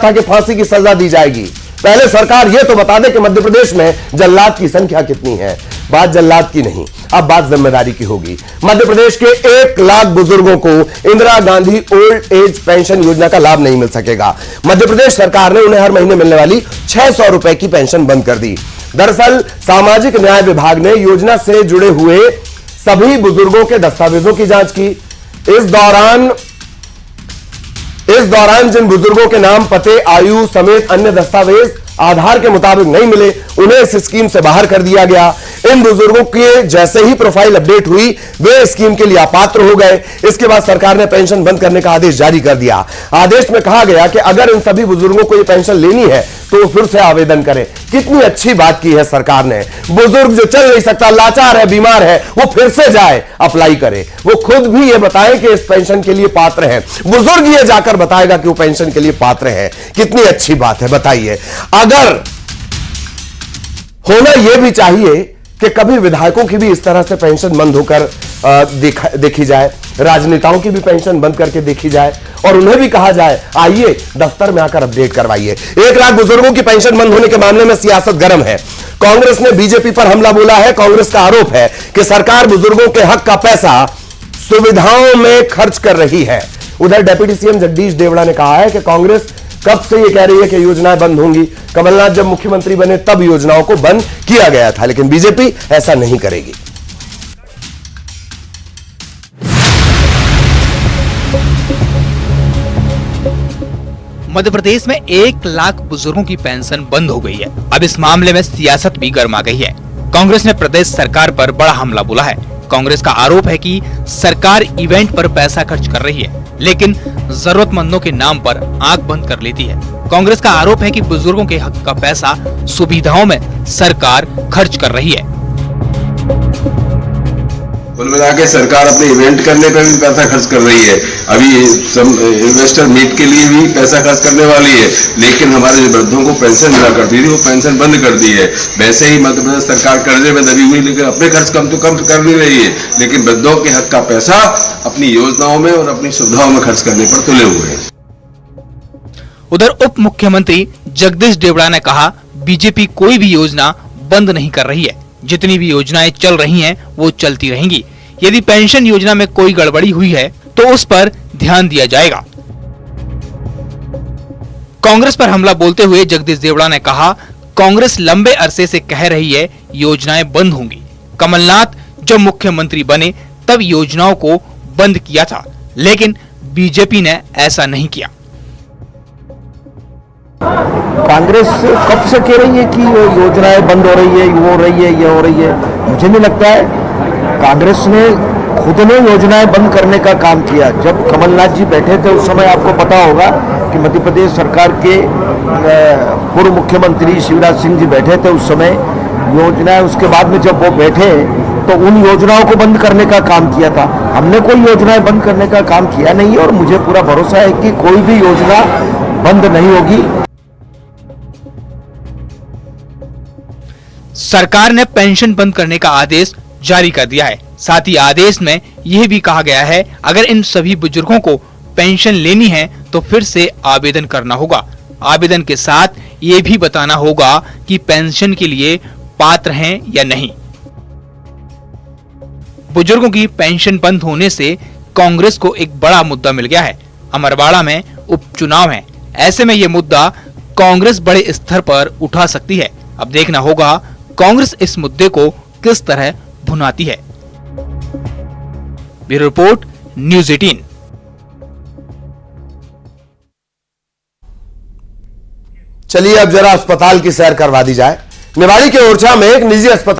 था कि फांसी की सजा दी जाएगी। पहले सरकार यह तो बता दे कि मध्य प्रदेश में जल्लाद की संख्या कितनी है। बात जल्लाद की नहीं, अब बात जिम्मेदारी की होगी। मध्य प्रदेश के 1 लाख बुजुर्गों को Indira Gandhi old age pension योजना का लाभ नहीं मिल सकेगा। मध्य प्रदेश सरकार ने उन्हें हर महीने मिलने वाली 600 रुपए की पेंशन बंद कर दी। दरअसल सामाजिक न्याय विभाग ने योजना से जुड़े हुए सभी बुजुर्गों के दस्तावेजों की जांच की। इस दौरान जिन बुजुर्गों के नाम, पते, आयु समेत अन्य दस्तावेज आधार के मुताबिक नहीं मिले, उन्हें इस स्कीम से बाहर कर दिया गया। इन बुजुर्गों के जैसे ही प्रोफाइल अपडेट हुई, वे स्कीम के लिए अपात्र हो गए। इसके बाद सरकार ने पेंशन बंद करने का आदेश जारी कर दिया। आदेश में कहा गया कि अगर इन सभी बुजुर्गों को यह पेंशन लेनी है तो फिर से आवेदन करें। कितनी अच्छी बात की है सरकार ने। बुजुर्ग जो चल नहीं सकता, लाचार है, बीमार है, वो फिर से जाए, अप्लाई करे। वो खुद भी ये बताएं कि इस पेंशन के लिए पात्र है। बुजुर्ग ये जाकर बताएगा कि वो पेंशन के लिए पात्र है। कितनी अच्छी बात है, बताइए। अगर होना यह भी चाहिए कि कभी विधायकों की भी इस तरह से पेंशन बंद होकर देखी जाए, राजनेताओं की भी पेंशन बंद करके देखी जाए और उन्हें भी कहा जाए आइए दफ्तर में आकर अपडेट करवाइए। 1 लाख बुजुर्गों की पेंशन बंद होने के मामले में सियासत गर्म है। कांग्रेस ने बीजेपी पर हमला बोला है। कांग्रेस का आरोप है कि सरकार बुजुर्गों के हक का पैसा सुविधाओं में खर्च कर रही है। उधर डिप्टी सीएम जगदीश देवड़ा ने कहा है कि कांग्रेस कब से यह कह रही है कि योजनाएं बंद होंगी। कमलनाथ जब मुख्यमंत्री बने तब योजनाओं को बंद किया गया था, लेकिन बीजेपी ऐसा नहीं करेगी। मध्य प्रदेश में 1 लाख बुजुर्गों की पेंशन बंद हो गई है। अब इस मामले में सियासत भी गर्मा गई है। कांग्रेस ने प्रदेश सरकार पर बड़ा हमला बोला है। कांग्रेस का आरोप है कि सरकार इवेंट पर पैसा खर्च कर रही है, लेकिन जरूरतमंदों के नाम पर आंख बंद कर लेती है। कांग्रेस का आरोप है कि बुजुर्गों के हक का पैसा सुविधाओं में सरकार खर्च कर रही है। कुल मिला के सरकार अपने इवेंट करने पर भी पैसा खर्च कर रही है। अभी इन्वेस्टर मीट के लिए भी पैसा खर्च करने वाली है, लेकिन हमारे वृद्धों को पेंशन मिला करती थी, वो पेंशन बंद कर दी है। वैसे ही मध्य प्रदेश सरकार कर्जे में दबी हुई, लेकिन अपने खर्च कम कर नहीं रही है, लेकिन वृद्धों के हक का पैसा अपनी योजनाओं में और अपनी सुविधाओं में खर्च करने पर तुले हुए हैं। उधर उप मुख्यमंत्री जगदीश देवड़ा ने कहा, बीजेपी कोई भी योजना बंद नहीं कर रही है। जितनी भी योजनाएं चल रही हैं वो चलती रहेंगी। यदि पेंशन योजना में कोई गड़बड़ी हुई है तो उस पर ध्यान दिया जाएगा। कांग्रेस पर हमला बोलते हुए जगदीश देवड़ा ने कहा, कांग्रेस लंबे अरसे से कह रही है योजनाएं बंद होंगी। कमलनाथ जब मुख्यमंत्री बने तब योजनाओं को बंद किया था, लेकिन बीजेपी ने ऐसा नहीं किया। कांग्रेस कब से कह रही है कि योजनाएं बंद हो रही है, वो हो रही है, ये हो रही है। मुझे नहीं लगता है कांग्रेस ने खुद ने योजनाएं बंद करने का काम किया। जब कमलनाथ जी बैठे थे उस समय आपको पता होगा कि मध्य प्रदेश सरकार के पूर्व मुख्यमंत्री शिवराज सिंह जी बैठे थे उस समय योजनाएं। उसके बाद में जब वो बैठे तो उन योजनाओं को बंद करने का काम किया था। हमने कोई योजनाएं बंद करने का काम किया नहीं है और मुझे पूरा भरोसा है कि कोई भी योजना बंद नहीं होगी। सरकार ने पेंशन बंद करने का आदेश जारी कर दिया है। साथ ही आदेश में यह भी कहा गया है, अगर इन सभी बुजुर्गों को पेंशन लेनी है तो फिर से आवेदन करना होगा। आवेदन के साथ ये भी बताना होगा कि पेंशन के लिए पात्र हैं या नहीं। बुजुर्गों की पेंशन बंद होने से कांग्रेस को एक बड़ा मुद्दा मिल गया है। अमरवाड़ा में उपचुनाव है, ऐसे में यह मुद्दा कांग्रेस बड़े स्तर पर उठा सकती है। अब देखना होगा कांग्रेस इस मुद्दे को किस तरह भुनाती है। Bureau report, news 18। चलिए अब जरा अस्पताल की सैर करवा दी जाए। निवाड़ी के ओरछा में एक निजी अस्पताल